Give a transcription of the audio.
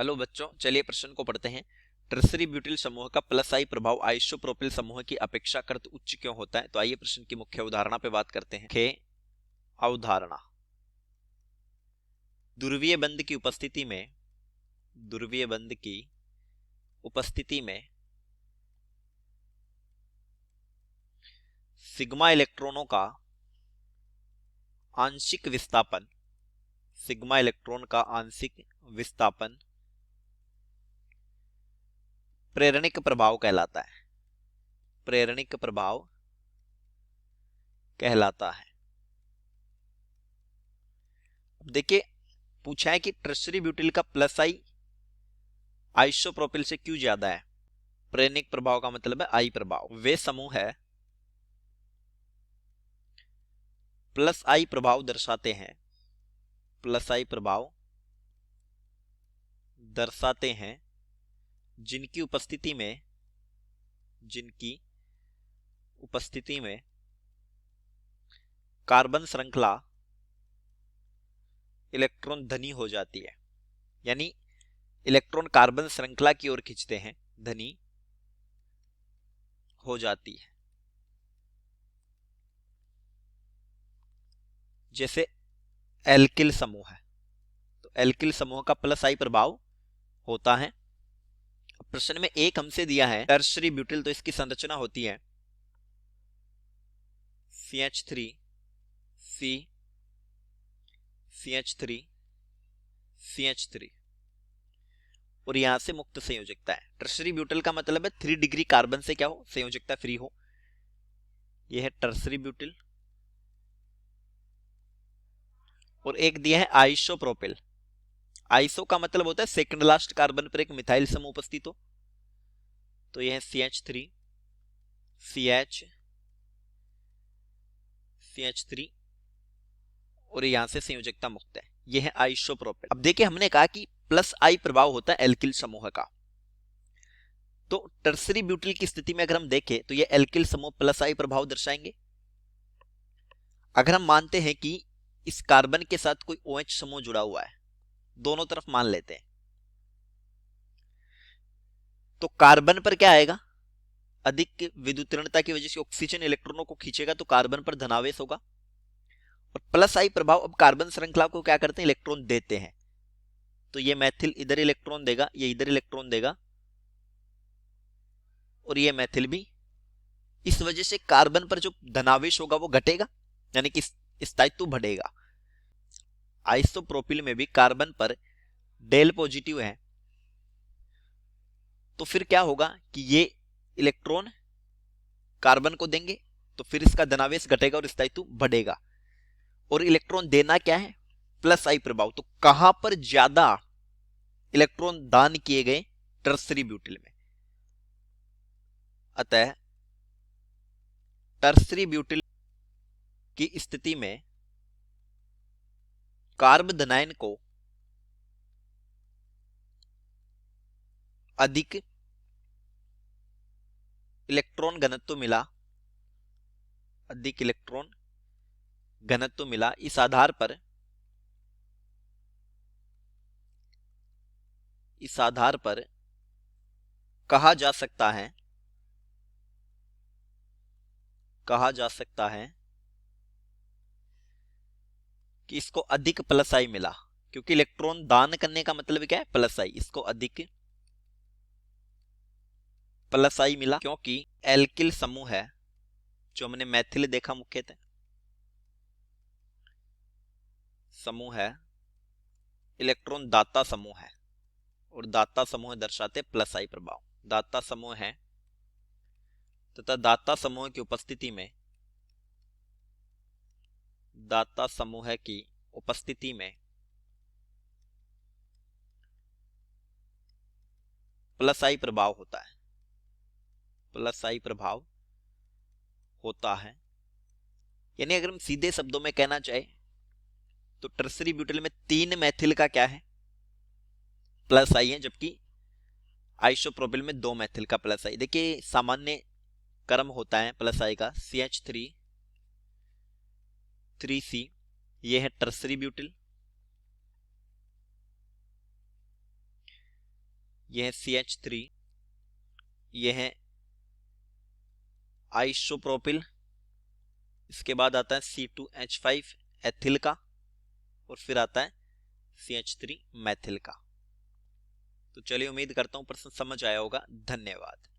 Hello बच्चों, चलिए प्रश्न को पढ़ते हैं। टर्सरी ब्यूटिल समूह का प्लस आई प्रभाव आइसोप्रोपिल समूह की अपेक्षाकृत उच्च क्यों होता है? तो आइए प्रश्न की मुख्य अवधारणा पे बात करते हैं। मुख्य अवधारणा, ध्रुवीय बंध की उपस्थिति में सिग्मा इलेक्ट्रॉनों का आंशिक विस्थापन प्रेरणिक प्रभाव कहलाता है। देखिए, पूछा है कि टर्सरी ब्यूटिल का प्लस आई आइसोप्रोपिल से क्यों ज्यादा है। प्रेरणिक प्रभाव का मतलब है आई प्रभाव। वे समूह है प्लस आई प्रभाव दर्शाते हैं जिनकी उपस्थिति में कार्बन श्रृंखला इलेक्ट्रॉन धनी हो जाती है। यानी इलेक्ट्रॉन कार्बन श्रृंखला की ओर खींचते हैं, धनी हो जाती है। जैसे एल्किल समूह है, तो एल्किल समूह का प्लस आई प्रभाव होता है। प्रश्न में एक हमसे दिया है टर्सरी ब्यूटिल, तो इसकी संरचना होती है CH3 C CH3 CH3 और यहां से मुक्त संयोजकता है। टर्सरी ब्यूटिल का मतलब है 3 डिग्री कार्बन से क्या हो, संयोजकता फ्री हो। यह है टर्सरी ब्यूटिल। और एक दिया है आइसोप्रोपिल। आइसो का मतलब होता है सेकंड लास्ट कार्बन पर एक मिथाइल समूह उपस्थित हो, तो यह है CH3 CH3 और यहां से संयोजकता मुक्त है। यह है आइसोप्रोपिल। अब देखिए, हमने कहा कि प्लस आई प्रभाव होता है एल्किल समूह का, तो टर्सरी ब्यूटिल की स्थिति में अगर हम देखें तो यह एल्किल समूह प्लस आई प्रभाव दर्शाएंगे। अगर हम मानते हैं कि इस कार्बन के साथ कोई OH समूह जुड़ा हुआ है, दोनों तरफ मान लेते हैं, तो कार्बन पर क्या आएगा, अधिक विद्युतीरणता की वजह से ऑक्सीजन इलेक्ट्रॉनों को खींचेगा, तो कार्बन पर धनावेश होगा। और प्लस आई प्रभाव अब कार्बन श्रृंखला को क्या करते हैं, इलेक्ट्रॉन देते हैं। तो ये मैथिल इधर इलेक्ट्रॉन देगा, ये इधर इलेक्ट्रॉन देगा, और ये मैथिल भी। इस वजह से कार्बन पर जो धनावेश होगा वो घटेगा, यानी कि स्थायित्व बढ़ेगा। आइसोप्रोपिल में भी कार्बन पर डेल पॉजिटिव है, तो फिर क्या होगा कि ये इलेक्ट्रॉन कार्बन को देंगे, तो फिर इसका धनावेश घटेगा और स्थायित्व बढ़ेगा। और इलेक्ट्रॉन देना क्या है, प्लस आई प्रभाव। तो कहां पर ज्यादा इलेक्ट्रॉन दान किए गए, टर्सरी ब्यूटिल में। अतः टर्सरी ब्यूटिल की स्थिति में कार्बोधनायन को अधिक इलेक्ट्रॉन घनत्व मिला। इस आधार पर कहा जा सकता है कि इसको अधिक प्लस आई मिला, क्योंकि इलेक्ट्रॉन दान करने का मतलब क्या है, प्लस आई। इसको अधिक प्लस आई मिला क्योंकि एल्किल समूह है, जो हमने मैथिल देखा मुख्यतः समूह है, इलेक्ट्रॉन दाता समूह है, और दाता समूह दर्शाते प्लस आई प्रभाव। दाता समूह है तथा दाता समूह की उपस्थिति में प्लस आई प्रभाव होता है। यानी अगर हम सीधे शब्दों में कहना चाहे तो टर्सरी ब्यूटिल में 3 मैथिल का क्या है, प्लस आई है, जबकि आइसोप्रोपिल में 2 मैथिल का प्लस आई। देखिए, सामान्य क्रम होता है प्लस आई का CH3 3C, ये है टर्सरी ब्यूटिल। यह है CH3, यह है आइसोप्रोपिल, इसके बाद आता है C2H5 एथिल का, और फिर आता है CH3 मैथिल का। तो चलिए, उम्मीद करता हूं प्रश्न समझ आया होगा। धन्यवाद।